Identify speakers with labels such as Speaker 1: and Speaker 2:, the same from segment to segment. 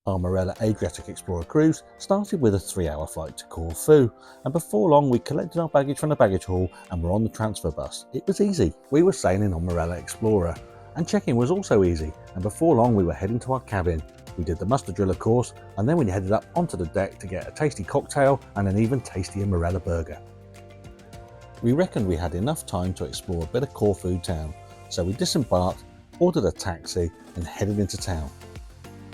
Speaker 1: Our Marella Adriatic Explorer cruise started with a 3-hour flight to Corfu, and before long we collected our baggage from the baggage hall and were on the transfer bus. It was easy. We were sailing on Marella Explorer, and check-in was also easy, and before long we were heading to our cabin. We did the muster driller course, and then we headed up onto the deck to get a tasty cocktail and an even tastier Marella burger. We reckoned we had enough time to explore a bit of Corfu town, so we disembarked, ordered a taxi and headed into town.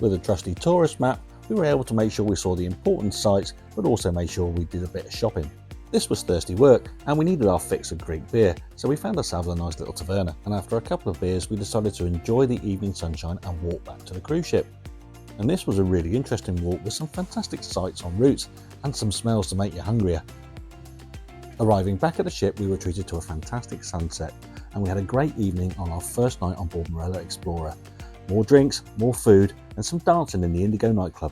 Speaker 1: With a trusty tourist map, we were able to make sure we saw the important sights, but also made sure we did a bit of shopping. This was thirsty work, and we needed our fix of Greek beer, so we found ourselves a nice little taverna, and after a couple of beers we decided to enjoy the evening sunshine and walk back to the cruise ship. And this was a really interesting walk with some fantastic sights en route, and some smells to make you hungrier. Arriving back at the ship, we were treated to a fantastic sunset, and we had a great evening on our first night on board Marella Explorer. More drinks, more food, and some dancing in the Indigo nightclub.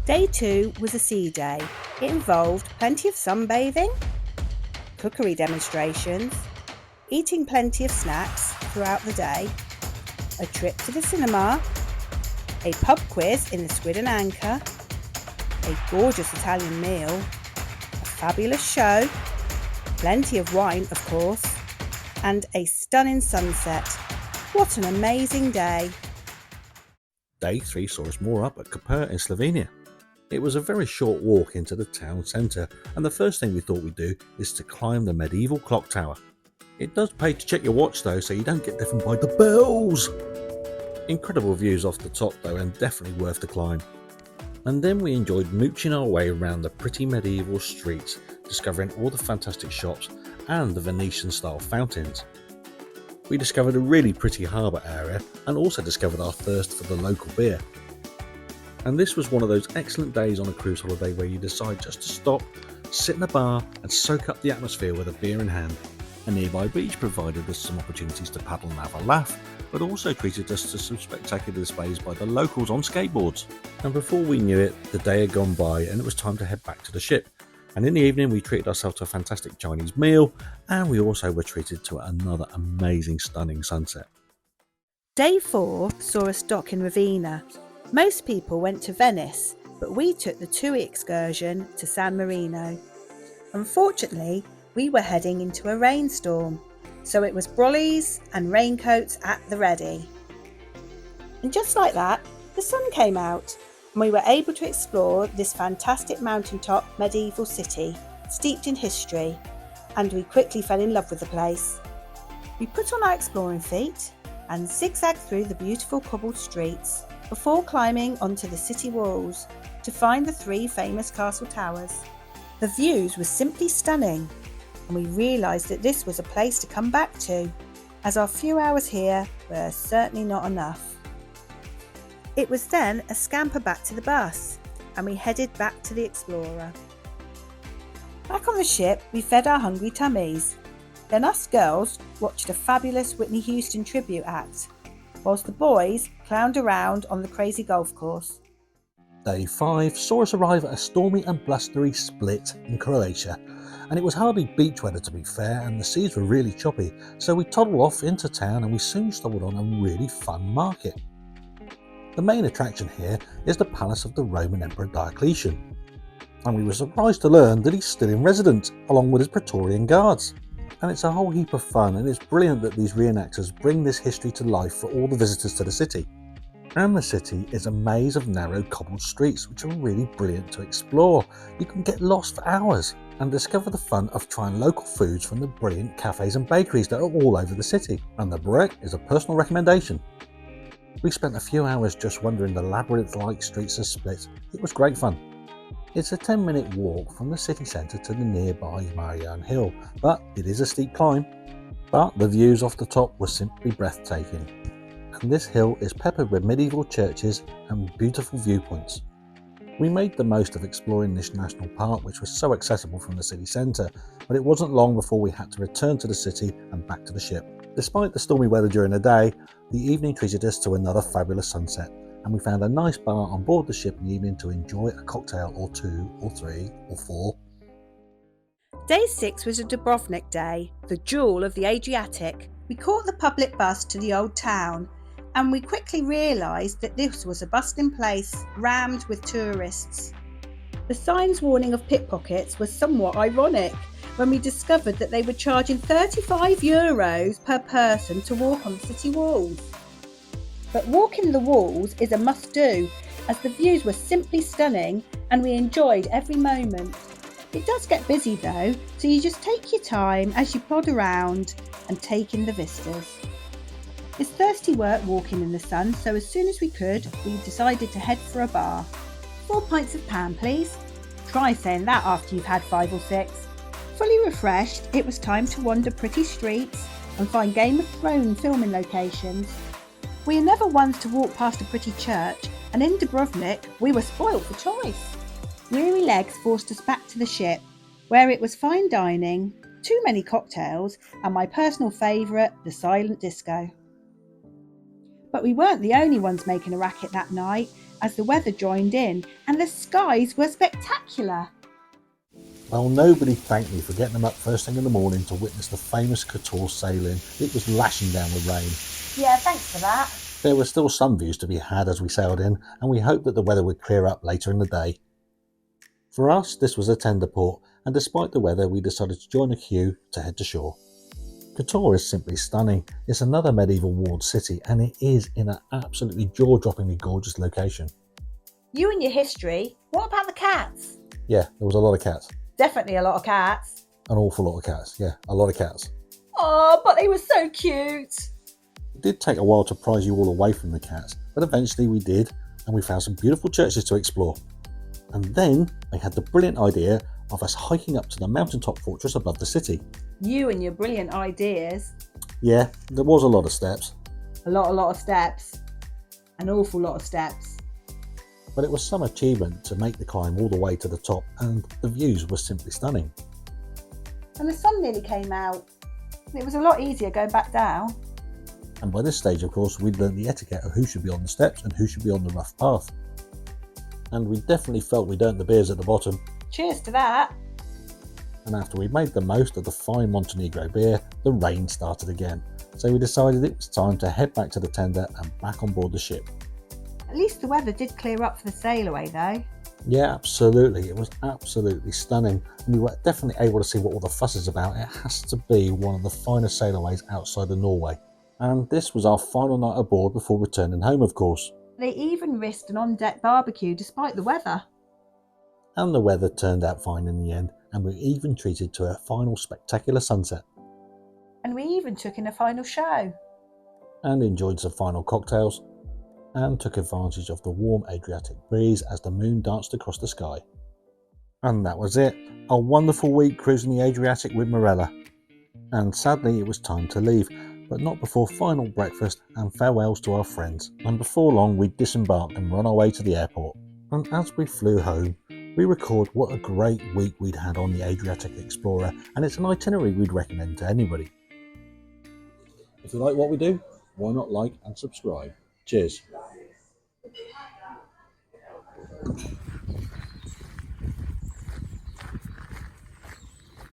Speaker 2: Day 2 was a sea day. It involved plenty of sunbathing, cookery demonstrations, eating plenty of snacks throughout the day, a trip to the cinema, a pub quiz in the Squid and Anchor, a gorgeous Italian meal, a fabulous show, plenty of wine of course, and a stunning sunset. What an amazing day!
Speaker 1: Day 3 saw us moor up at Koper in Slovenia. It was a very short walk into the town centre, and the first thing we thought we'd do is to climb the medieval clock tower. It does pay to check your watch though, so you don't get deafened by the bells. Incredible views off the top though, and definitely worth the climb. And then we enjoyed mooching our way around the pretty medieval streets, discovering all the fantastic shops and the Venetian style fountains. We discovered a really pretty harbour area and also discovered our thirst for the local beer. And this was one of those excellent days on a cruise holiday where you decide just to stop, sit in a bar and soak up the atmosphere with a beer in hand. A nearby beach provided us some opportunities to paddle and have a laugh, but also treated us to some spectacular displays by the locals on skateboards. And before we knew it, the day had gone by and it was time to head back to the ship. And in the evening we treated ourselves to a fantastic Chinese meal, and we also were treated to another amazing stunning sunset.
Speaker 2: Day 4 saw us dock in Ravenna. Most people went to Venice, but we took the TUI excursion to San Marino. Unfortunately, we were heading into a rainstorm, so it was brollies and raincoats at the ready. And just like that, the sun came out, and we were able to explore this fantastic mountaintop medieval city, steeped in history, and we quickly fell in love with the place. We put on our exploring feet and zigzagged through the beautiful cobbled streets before climbing onto the city walls to find the 3 famous castle towers. The views were simply stunning, and we realised that this was a place to come back to, as our few hours here were certainly not enough. It was then a scamper back to the bus, and we headed back to the Explorer. Back on the ship, we fed our hungry tummies. Then us girls watched a fabulous Whitney Houston tribute act, whilst the boys clowned around on the crazy golf course.
Speaker 1: Day 5 saw us arrive at a stormy and blustery Split in Croatia, and it was hardly beach weather to be fair, and the seas were really choppy, so we toddled off into town and we soon stumbled on a really fun market. The main attraction here is the palace of the Roman Emperor Diocletian, and we were surprised to learn that he's still in residence along with his Praetorian guards. And it's a whole heap of fun, and it's brilliant that these reenactors bring this history to life for all the visitors to the city. And the city is a maze of narrow cobbled streets which are really brilliant to explore. You can get lost for hours and discover the fun of trying local foods from the brilliant cafes and bakeries that are all over the city, and the burek is a personal recommendation. We spent a few hours just wandering the labyrinth-like streets of Split. It was great fun. It's a 10-minute walk from the city centre to the nearby Marian Hill, but it is a steep climb. But the views off the top were simply breathtaking. And this hill is peppered with medieval churches and beautiful viewpoints. We made the most of exploring this national park, which was so accessible from the city centre, but it wasn't long before we had to return to the city and back to the ship. Despite the stormy weather during the day, the evening treated us to another fabulous sunset, and we found a nice bar on board the ship in the evening to enjoy a cocktail or 2 or 3 or 4.
Speaker 2: Day 6 was a Dubrovnik day, the jewel of the Adriatic. We caught the public bus to the old town, and we quickly realised that this was a bustling place rammed with tourists. The sign's warning of pickpockets was somewhat ironic when we discovered that they were charging €35 per person to walk on the city walls. But walking the walls is a must-do, as the views were simply stunning and we enjoyed every moment. It does get busy though, so you just take your time as you plod around and take in the vistas. It's thirsty work walking in the sun, so as soon as we could, we decided to head for a bar. 4 pints of pan, please. Try saying that after you've had 5 or 6. Fully refreshed, it was time to wander pretty streets and find Game of Thrones filming locations. We are never ones to walk past a pretty church, and in Dubrovnik we were spoilt for choice. Weary legs forced us back to the ship, where it was fine dining, too many cocktails, and my personal favourite, the silent disco. But we weren't the only ones making a racket that night, as the weather joined in and the skies were spectacular.
Speaker 1: Well, nobody thanked me for getting them up first thing in the morning to witness the famous Kotor sailing. It was lashing down with rain.
Speaker 2: Yeah, thanks for that.
Speaker 1: There were still some views to be had as we sailed in, and we hoped that the weather would clear up later in the day. For us, this was a tender port, and despite the weather, we decided to join the queue to head to shore. Kotor is simply stunning. It's another medieval walled city, and it is in an absolutely jaw-droppingly gorgeous location.
Speaker 2: You and your history, what about the cats?
Speaker 1: Yeah, there was a lot of cats.
Speaker 2: Definitely a lot of cats.
Speaker 1: An awful lot of cats, yeah, a lot of cats.
Speaker 2: Oh, but they were so cute.
Speaker 1: It did take a while to prise you all away from the cats, but eventually we did, and we found some beautiful churches to explore. And then they had the brilliant idea of us hiking up to the mountaintop fortress above the city.
Speaker 2: You and your brilliant ideas.
Speaker 1: Yeah, there was a lot of steps.
Speaker 2: A lot of steps. An awful lot of steps.
Speaker 1: But it was some achievement to make the climb all the way to the top, and the views were simply stunning.
Speaker 2: And the sun nearly came out. It was a lot easier going back down.
Speaker 1: And by this stage, of course, we'd learned the etiquette of who should be on the steps and who should be on the rough path. And we definitely felt we'd earned the beers at the bottom.
Speaker 2: Cheers to that.
Speaker 1: And after we'd made the most of the fine Montenegro beer, the rain started again. So we decided it was time to head back to the tender and back on board the ship.
Speaker 2: At least the weather did clear up for the sail away though.
Speaker 1: Yeah, absolutely. It was absolutely stunning. And we were definitely able to see what all the fuss is about. It has to be one of the finest sailaways outside of Norway. And this was our final night aboard before returning home, of course.
Speaker 2: They even risked an on-deck barbecue despite the weather.
Speaker 1: And the weather turned out fine in the end, and we were even treated to a final spectacular sunset.
Speaker 2: And we even took in a final show.
Speaker 1: And enjoyed some final cocktails, and took advantage of the warm Adriatic breeze as the moon danced across the sky. And that was it, a wonderful week cruising the Adriatic with Marella. And sadly it was time to leave, but not before final breakfast and farewells to our friends. And before long we disembarked and were on our way to the airport. And as we flew home, we record what a great week we'd had on the Adriatic Explorer, and it's an itinerary we'd recommend to anybody. If you like what we do, why not like and subscribe? Cheers.